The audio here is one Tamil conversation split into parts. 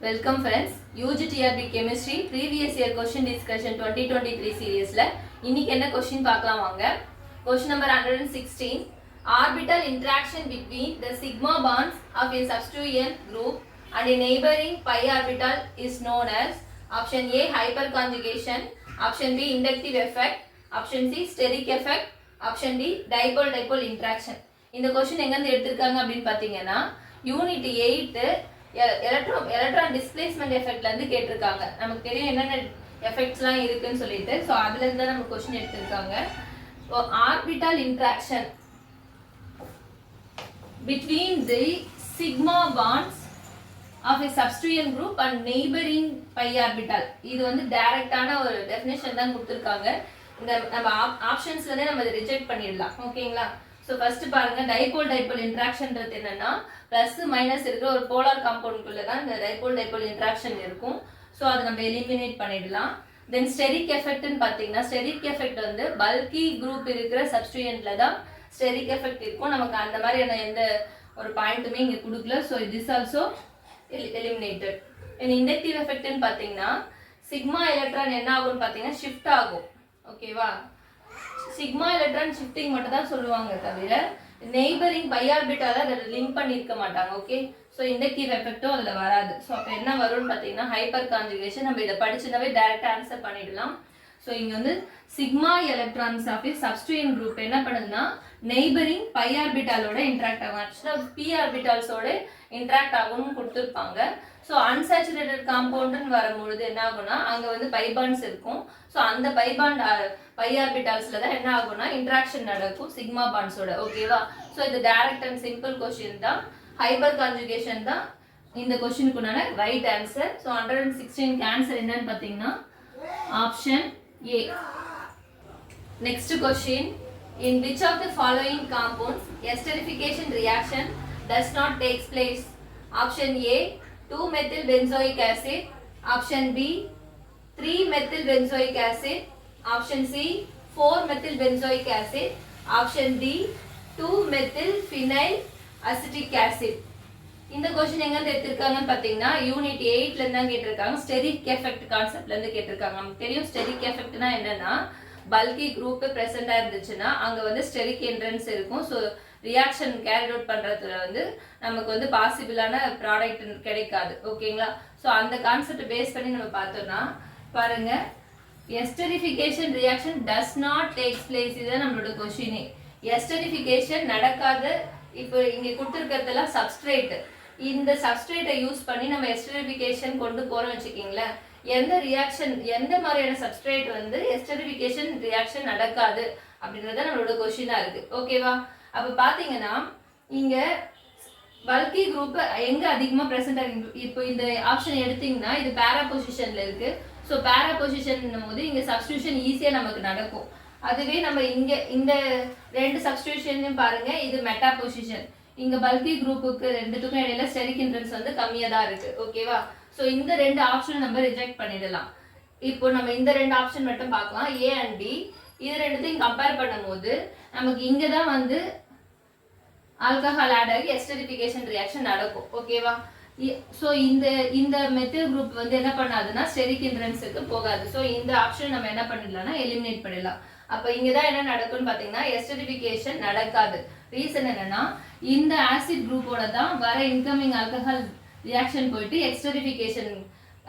Welcome friends. UGTRB Chemistry Previous Year Question Discussion 2023 Seriesல இன்னைக்கு என்ன question பார்க்கலாம் வாங்க. Question number 116. Orbital interaction between the sigma bonds of a substituent group and a neighboring pi orbital is known as option A hyperconjugation, option B inductive effect, option C steric effect, option D dipole-dipole interaction. இந்த question எங்க இருந்து எடுத்திருக்காங்க அப்படினு பாத்தீங்கன்னா யூனிட் 8 எலக்ட்ரான் டிஸ்பிளேஸ்மென்ட் எஃபெக்ட்ல இருந்து கேட்டிருக்காங்க. நமக்கு தெரியும் என்னென்ன எஃபெக்ட்ஸ்லாம் இருக்குன்னு சொல்லிட்டு சோ அதுல இருந்து தான் நம்ம क्वेश्चन எடுத்திருக்காங்க. So orbital interaction between the sigma bonds of a substituent group and neighboring pi orbital இது வந்து டைரக்டான ஒரு டெஃபினிஷன் தான் கொடுத்திருக்காங்க. இந்த நம்ம ஆப்ஷன்ஸ்ல நம்ம இத ரிஜெக்ட் பண்ணிடலாம். ஓகேங்களா? சோ ஃபர்ஸ்ட் பாருங்க டைபோல் இன்டராக்ஷன்ன்றது என்னன்னா பிளஸ் மைனஸ் இருக்கிற ஒரு போலார் காம்பவுண்ட்குள்ள தான் இந்த டைபோல் இன்டராக்ஷன் இருக்கும். சோ அதை நம்ம எலிமினேட் பண்ணிடலாம். தென் ஸ்டெரிக் எஃபெக்ட்னு பாத்தீங்கன்னா ஸ்டெரிக் எஃபெக்ட் வந்து பல்கி குரூப் இருக்கிற சப்ஸ்டிட்யூயன்ட்ல தான் ஸ்டெரிக் எஃபெக்ட் இருக்கும். நமக்கு அந்த மாதிரியான எந்த ஒரு பாயிண்ட்டுமே இங்க கொடுக்கல. So this also eliminated. And inductive எஃபெக்ட்னு பாத்தீங்கன்னா சிக்மா எலக்ட்ரான் என்ன ஆகும்னு பாத்தீங்கன்னா ஷிஃப்ட் ஆகும். ஓகேவா? சிக்மா எலக்ட்ரான் ஷிஃப்டிங் மட்டும் தான் சொல்லுவாங்க தவிர நெய்பரிங் பை ஆர்பிட்டால அதை லிங்க் பண்ணிருக்க மாட்டாங்க. ஓகே, சோ இண்டக்டிவ் எஃபெக்ட்டும் அதுல வராது. சோ அப்ப என்ன வரும்னு பாத்தீங்கன்னா ஹைப்பர் கான்ஜுகேஷன். நம்ம இத படிச்சனாவே டைரக்டா ஆன்சர் பண்ணிடலாம். சோ இங்க வந்து சிக்மா எலக்ட்ரான்ஸ் ஆஃப் சப்ஸ்டிட்யூயன்ட் குரூப் என்ன பண்ணுதுன்னா நெய்பரிங் பை ஆர்பிட்டாலோட இன்டராக்ட் ஆகும். ஆக்சுவலா பி ஆர்பிட்டால்ஸோட இன்டராக்ட் ஆகும்னு கொடுத்திருப்பாங்க. சோ அன்சாச்சுரேட்டட் காம்பவுண்ட்னு வரும்போது என்ன ஆகும்னா அங்க வந்து பை பாண்ட்ஸ் இருக்கும். சோ அந்த பை ஆர்பிட்டால்ஸ்ல தான் என்ன ஆகும்னா இன்டராக்ஷன் நடக்கும் சிக்மா பாண்ட்ஸோட. ஓகேவா? சோ இது டைரக்ட் அண்ட் சிம்பிள் क्वेश्चन தான். ஹைப்பர் கான்ஜுகேஷன் தான் இந்த क्वेश्चनக்குனான ரைட் ஆன்சர். சோ 116 க்கு ஆன்சர் என்னன்னு பாத்தீங்கன்னா option A. Next question. In which of the following compounds esterification reaction does not take place? Option A 2-methyl benzoic acid, option B 3-methyl benzoic acid, option C 4-methyl benzoic acid, option D 2-methyl phenyl acetic acid. இந்த क्वेश्चन எங்க இருந்து எடுத்திருக்காங்கன்னு பாத்தீங்கன்னா யூனிட் 8ல இருந்து தான் கேட்டிருக்காங்க. ஸ்டெரிக் எஃபெக்ட் கான்செப்ட்ல இருந்து கேட்டிருக்காங்க. நமக்கு தெரியும் ஸ்டெரிக் எஃபெக்ட்னா என்னன்னா பல்கி குரூப் பிரசன்டா இருந்துச்சுன்னா அங்க வந்து ஸ்டெரிக் என்ட்ரன்ஸ் இருக்கும். சோ ரியாக்ஷன் கேரி அவுட் பண்றதுல வந்து நமக்கு வந்து பாசிபிளான ப்ராடக்ட் கிடைக்காது. ஓகேங்களா? சோ அந்த கான்செப்ட் பேஸ் பண்ணி நம்ம பார்த்தோம்னா பாருங்க esterification reaction does not takes place. இதுதான் நம்மளோட क्वेश्चन. எஸ்டரிஃபிகேஷன் நடக்காத. இப்போ இங்க கொடுத்திருக்கிறதெல்லாம் சப்ஸ்ட்ரேட். இந்த சப்ஸ்ட்ரேட்டை யூஸ் பண்ணி நம்ம எஸ்டரிஃபிகேஷன் கொண்டு போறோம் வச்சுக்கீங்களேன். எந்த ரியாக்ஷன் எந்த மாதிரியான சப்ஸ்ட்ரேட் வந்து எஸ்டரிஃபிகேஷன் ரியாக்ஷன் நடக்காது அப்படின்றத நம்மளோட क्वेश्चनா இருக்கு. ஓகேவா? அப்ப பாத்தீங்கன்னா இங்க பல்கி குரூப் எங்க அதிகமா பிரசன்ட் ஆகுது. இப்போ இந்த ஆப்ஷன் எடுத்தீங்கன்னா இது பேரா பொசிஷன்ல இருக்கு. சோ பேரா பொசிஷன் போது இங்க சப்ஸ்டிடியூஷன் ஈஸியா நமக்கு நடக்கும். அதுவே நம்ம இங்க இந்த ரெண்டு சப்ஸ்டிடியூஷன் பாருங்க, இது மெட்டா பொசிஷன். இங்க பல்கி குரூப்புக்கு ரெண்டுத்துக்கும் இடையில ஸ்டெரிக் இன்டரன்ஸ் வந்து கம்மியா தான் இருக்கு. ஓகேவா? சோ இந்த ரெண்டு ஆப்ஷன் நம்ம ரிஜெக்ட் பண்ணிடலாம். இப்போ நம்ம இந்த ரெண்டு ஆப்ஷன் மட்டும் பார்க்கலாம், A and D. இது ரெண்டுத்தையும் கம்பேர் பண்ணும்போது நமக்கு இங்க தான் வந்து ஆல்கஹால் ஆட் ஆகி எஸ்டரிஃபிகேஷன் ரியாக்ஷன் நடக்கும். ஓகேவா? சோ இந்த மெத்தில் குரூப் வந்து என்ன பண்ணாதுன்னா ஸ்டெரிக் இன்டரன்ஸ்க்கு போகாது. சோ இந்த ஆப்ஷன் நம்ம என்ன பண்ணிடலாம்னா எலிமினேட் பண்ணிடலாம். அப்ப இங்க தான் என்ன நடக்கும்னு பாத்தீங்கன்னா எஸ்டரிஃபிகேஷன் நடக்காது. ரீசன் என்னன்னா இந்த ஆசிட் குரூப்போட தான் வர இன்கமிங் ஆல்கஹால் ரியாக்ஷன் போயிட்டு எஸ்டரிஃபிகேஷன்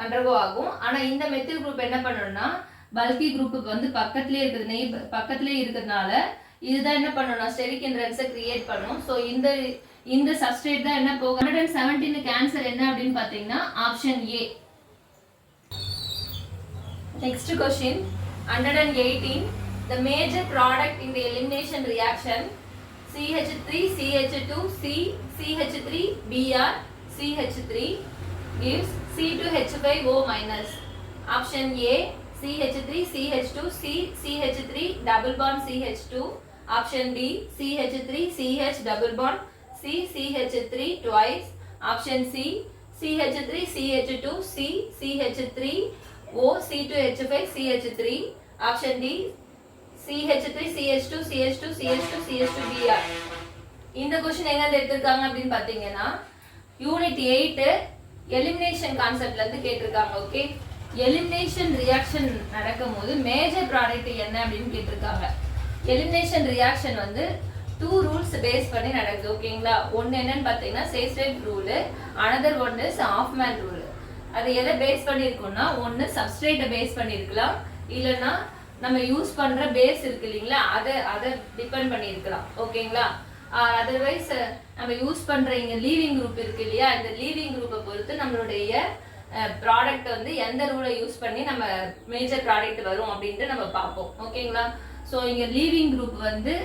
அண்டர்கோ ஆகும். ஆனா இந்த மெத்தில் குரூப் என்ன பண்ணணும்னா பல்கி குரூப்புக்கு வந்து பக்கத்துலயே இருக்கிறதுனால இதுதான் என்ன பண்ணணும்னா ஸ்டெரிக் இன்டரன்ஸை கிரியேட் பண்ணும். சோ இந்த சப்ஸ்ட்ரேட் தான் என்ன போகும். 117 க்கு ஆன்சர் என்ன அப்படினு பாத்தீங்கன்னா option A. Next question 118. The major product in the elimination reaction CH3CH2 CH3Br CH3 gives C2H5O-. Option A CH3CH2 CH3 double bond CH2. Option B CH3CH double bond CH3 twice. Option C CH3CH2 CH3O C2H5 CH3. Option D CH3CH2 CH2 CH2 CH2Br. இந்த क्वेश्चन எங்க இருந்து எடுத்திருக்காங்க அப்படினு பாத்தீங்கன்னா யூனிட் 8 எலிமினேஷன் கான்செப்ட்ல இருந்து கேட்டிருக்காங்க. ஓகே, எலிமினேஷன் ரியாக்ஷன் நடக்கும்போது மேஜர் ப்ராடக்ட் என்ன அப்படின்னு கேட்டிருக்காங்க. எலிமினேஷன் ரியாக்ஷன் வந்து 2 ரூல்ஸ் பேஸ் பண்ணி நடக்குது. ஓகேங்களா, ஒன்னு என்னன்னு பாத்தீங்கன்னா Saytzeff rule, another one is Hofmann rule. அது எதை பேஸ் பண்ணிருக்கோம்னா, ஒன்னு சப்ஸ்ட்ரேட்டை பேஸ் பண்ணிருக்கலாம், இல்லைன்னா நம்ம யூஸ் பண்ற பேஸ் இருக்கு இல்லைங்களா, அதை டிபெண்ட் பண்ணிருக்கலாம். ஓகேங்களா, அதர்வைஸ் நம்ம யூஸ் பண்ற இங்க லீவிங் குரூப் இருக்கு இல்லையா, இந்த லீவிங் குரூப்பை பொறுத்து நம்மளுடைய ப்ராடக்ட் வந்து எந்த ரூலை யூஸ் பண்ணி நம்ம மேஜர் ப்ராடக்ட் வரும் அப்படின்ட்டு நம்ம பார்ப்போம். ஓகேங்களா, ஸோ இங்க லீவிங் குரூப் வந்து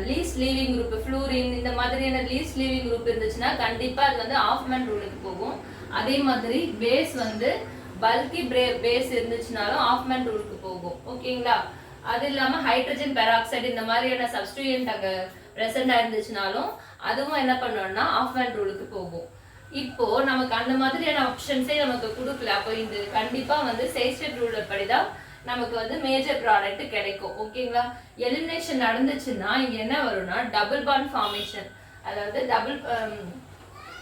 லீஸ்ட் லீவிங் குரூப் ஃப்ளூரின் இந்த மாதிரியான லீஸ்ட் லீவிங் குரூப் இருந்துச்சுன்னா கண்டிப்பா அது வந்து ஆஃப்மேன் ரூலுக்கு போகும். அதே மாதிரி பேஸ் வந்து பல்கி பேஸ் இருந்துச்சுனாலும் ஆஃப்மேன் ரூலுக்கு போகும். ஓகேங்களா, அது இல்லாம ஹைட்ரஜன் பெராக்சைடு இந்த மாதிரியான சப்ஸ்டிடியூயன்ட் அங்க பிரசன்டா இருந்துச்சுனாலும் அதுவும் என்ன பண்ணணும்னா ஆஃப்மேன் ரூலுக்கு போகும். இப்போ நமக்கு அந்த மாதிரியான ஆப்ஷன்ஸே நமக்கு கொடுக்கல. அப்போ இது கண்டிப்பா வந்து சேஸ்டேட் ரூல் படிதான் நமக்கு வந்து மேஜர் ப்ராடக்ட் கிடைக்கும். ஓகேங்களா, எலிமினேஷன் நடந்துச்சுன்னா இங்க என்ன வரும்னா டபுள் பாண்ட் ஃபார்மேஷன், அதாவது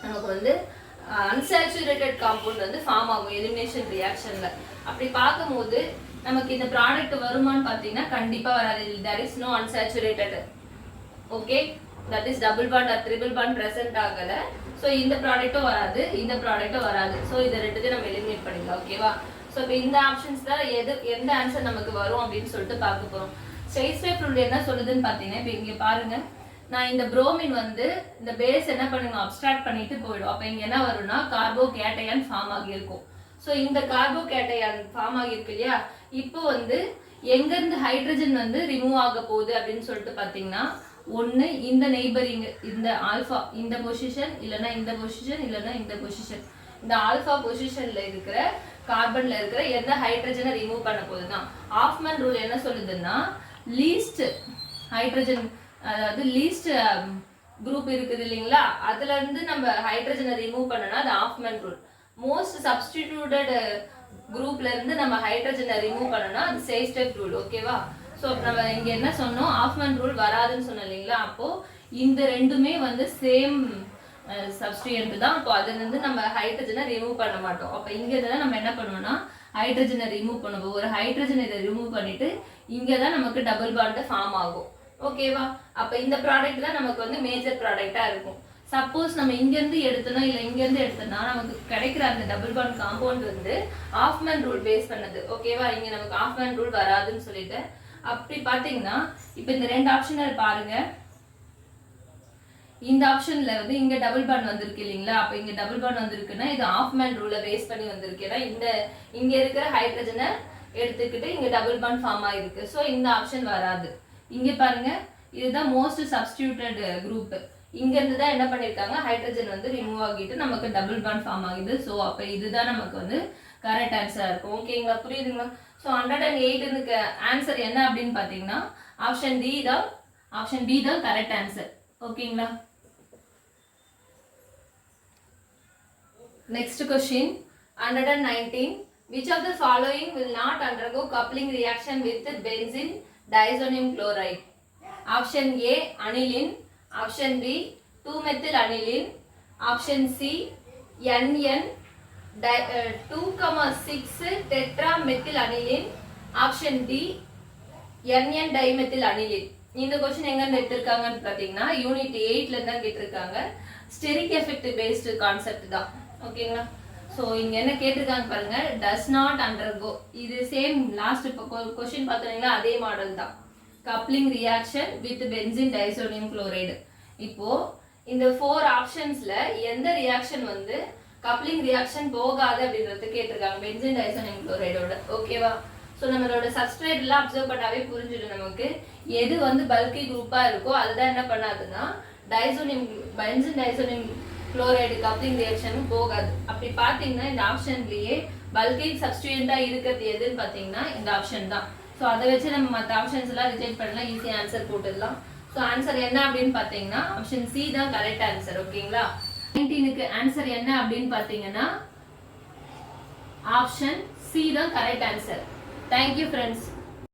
நமக்கு வந்து அன்சாச்சுரேட்டட் காம்பவுண்ட் வந்து ஃபார்ம் ஆகும் எலிமினேஷன் ரியாக்ஷன்ல. அப்படி பார்க்கும்போது நமக்கு இந்த ப்ராடக்ட் வருமானு பாத்தீங்கன்னா கண்டிப்பா வராது. there is no unsaturated. Okay, that is double bond or triple bond present ஆகல. ஸோ இந்த ப்ராடக்ட்டும் வராது, இந்த ப்ராடக்ட்டும் வராது. ஸோ இதை ரெண்டுத்தையும் நம்ம எலிமினேட் பண்ணிக்கலாம். ஓகேவா, ஸோ இப்போ இந்த ஆப்ஷன்ஸ் தான் எந்த ஆன்சர் நமக்கு வரும் அப்படின்னு சொல்லிட்டு பார்க்க போறோம். சேஸ்டேட் ரூல் என்ன சொல்லுதுன்னு பார்த்தீங்கன்னா, இப்போ இங்கே பாருங்க, நான் இந்த புரோமின் வந்து இந்த பேஸ் என்ன பண்ணுங்க அப்ஸ்ட்ராக்ட் பண்ணிட்டு போயிடும். அப்போ இங்க என்ன வரும்னா கார்போ கேட்டையான் ஃபார்ம் ஆகியிருக்கும். ஸோ இந்த கார்போ கேட்டையான் ஃபார்ம் ஆகியிருக்கு இல்லையா, இப்போ வந்து எங்க இருந்து ஹைட்ரஜன் வந்து ரிமூவ் ஆக போகுது அப்படின்னு சொல்லிட்டு பார்த்தீங்கன்னா, ஒன்னு இந்த நெய்பரிங் இந்த ஆல்பா இந்த பொசிஷன், இல்லைன்னா இந்த பொசிஷன், இல்லைன்னா இந்த பொசிஷன், இந்த ஆல்பா பொசிஷன்ல இருக்கிற கார்பன்ல இருக்கிற எந்த ஹைட்ரஜனை ரிமூவ் பண்ண போகுதுதான். ஆஃப்மேன் ரூல் என்ன சொல்லுதுன்னா, லீஸ்ட் ஹைட்ரஜன், அதாவது லீஸ்ட் குரூப் இருக்குது இல்லைங்களா, அதுல இருந்து நம்ம ஹைட்ரஜனை ரிமூவ் பண்ணனா அது ஆஃப்மேன் ரூல். மோஸ்ட் சப்ஸ்டிடியூட்டட் குரூப்ல இருந்து நம்ம ஹைட்ரஜனை ரிமூவ் பண்ணனா அது சேஸ்டேட் ரூல். ஓகேவா, ஸோ நம்ம இங்க என்ன சொன்னோம், ஆஃப்மேன் ரூல் வராதுன்னு சொன்னோம் இல்லைங்களா. அப்போ இந்த ரெண்டுமே வந்து சேம் சப்ஸ்டிடியூயன்ட் தான். அப்போ அதுல இருந்து நம்ம ஹைட்ரஜனை ரிமூவ் பண்ண மாட்டோம். அப்போ இங்க தான் நம்ம என்ன பண்ணுவோம்னா ஹைட்ரஜனை ரிமூவ் பண்ணுவோம். ஒரு ஹைட்ரஜன் இதை ரிமூவ் பண்ணிட்டு இங்கதான் நமக்கு டபுள் பாண்ட் ஃபார்ம் ஆகும். ஓகேவா, அப்ப இந்த ப்ராடக்ட் தான் நமக்கு வந்து மேஜர் ப்ராடக்டா இருக்கும். சப்போஸ் நம்ம இங்க இருந்து எடுத்தோம்னா இல்ல இங்க இருந்து எடுத்தோம்னா நமக்கு கிடைக்கிற அந்த டபுள் பாண்ட் காம்பவுண்ட் வந்து ஆஃப்மேன் ரூல் பேஸ் பண்ணது. ஓகேவா, இங்க நமக்கு ஆஃப்மேன் ரூல் வராதுன்னு சொல்லிட்டு அப்படி பாத்தீங்கன்னா இப்ப இந்த ரெண்டு ஆப்ஷன் பாருங்க. இந்த ஆப்ஷன்ல வந்து இங்க டபுள் பாண்ட் வந்திருக்கு இல்லைங்களா, அப்ப இங்க டபுள் பாண்ட் வந்திருக்குன்னா இது ஆஃப்மேன் ரூலை பேஸ் பண்ணி வந்திருக்கு. ஏன்னா இங்க இருக்கிற ஹைட்ரஜனை எடுத்துக்கிட்டு இங்க டபுள் பாண்ட் ஃபார்ம் ஆயிருக்கு. ஸோ இந்த ஆப்ஷன் வராது. இங்க பாருங்க, இதுதான் மோஸ்ட் சப்ஸ்டிடியூட்டட் குரூப். இங்க இருந்து தான் என்ன பண்ணிருக்காங்க, ஹைட்ரஜன் வந்து ரிமூவ் ஆகிட்டு நமக்கு டபுள் பாண்ட் ஃபார்ம் ஆகுது. ஸோ அப்ப இதுதான் நமக்கு வந்து கரெக்ட் ஆன்சரா இருக்கும். ஓகேங்களா, புரியுதுங்களா. ஸோ 108 ஆன்சர் என்ன அப்படின்னு பாத்தீங்கன்னா ஆப்ஷன் பி தான் கரெக்ட் ஆன்சர். ஓகேங்களா. Next question, 119. Which of the following will not undergo coupling reaction with benzene diazonium chloride? Option A, aniline. Option B, 2-methyl aniline. Option C, NN 2,6 tetramethyl aniline. Option D, NN dimethyl aniline. இந்த क्वेश्चन எங்க எடுத்திருக்காங்கன்னு பாத்தீங்கன்னா யூனிட் 8ல இருந்து தான் கேட்டிருக்காங்க. ஸ்டெரிக் எஃபெக்ட் பேஸ்ட் கான்செப்ட் தான். ஓகேங்களா. சோ இங்க என்ன கேட்டிருக்காங்க பாருங்க, does not undergo. இது சேம் லாஸ்ட் क्वेश्चन பார்த்தீங்களா, அதே மாடல் தான். coupling reaction with benzene diazonium chloride. இப்போ இந்த 4 ஆப்ஷன்ஸ்ல எந்த ரியாக்ஷன் வந்து coupling reaction போகாது அப்படின்றது கேட்டிருக்காங்க benzene diazonium chloride ஓட. ஓகேவா. சோ நம்மளோட சப்ஸ்ட்ரேட் எல்லாம் அப்சர்வ் பண்ணாவே புரிஞ்சிடும் நமக்கு எது வந்து பல்கி குரூப்பா இருக்கோ அதுதான் என்ன பண்ணாதுன்னா benzene diazonium chloride coupling reaction போகாது. அப்படி பாத்தீங்கன்னா இந்த ஆப்ஷன்லயே பல்கி சப்ஸ்டிடியூயன்ட்டா இருக்கிறது எதுன்னு பாத்தீங்கன்னா இந்த ஆப்ஷன் தான். சோ அதை வச்சு நம்ம மற்ற ஆப்ஷன்ஸ் எல்லாம் ரிஜெக்ட் பண்ணலாம், ஈஸியா ஆன்சர் போட்டுடலாம். சோ ஆன்சர் என்ன அப்படின்னு பாத்தீங்கன்னா ஆப்ஷன் சி தான் கரெக்ட் ஆன்சர். ஓகேங்களா. 19க்கு ஆன்சர் என்ன அப்படின்னு பாத்தீங்கன்னா ஆப்ஷன் சி தான் correct answer. Thank you friends.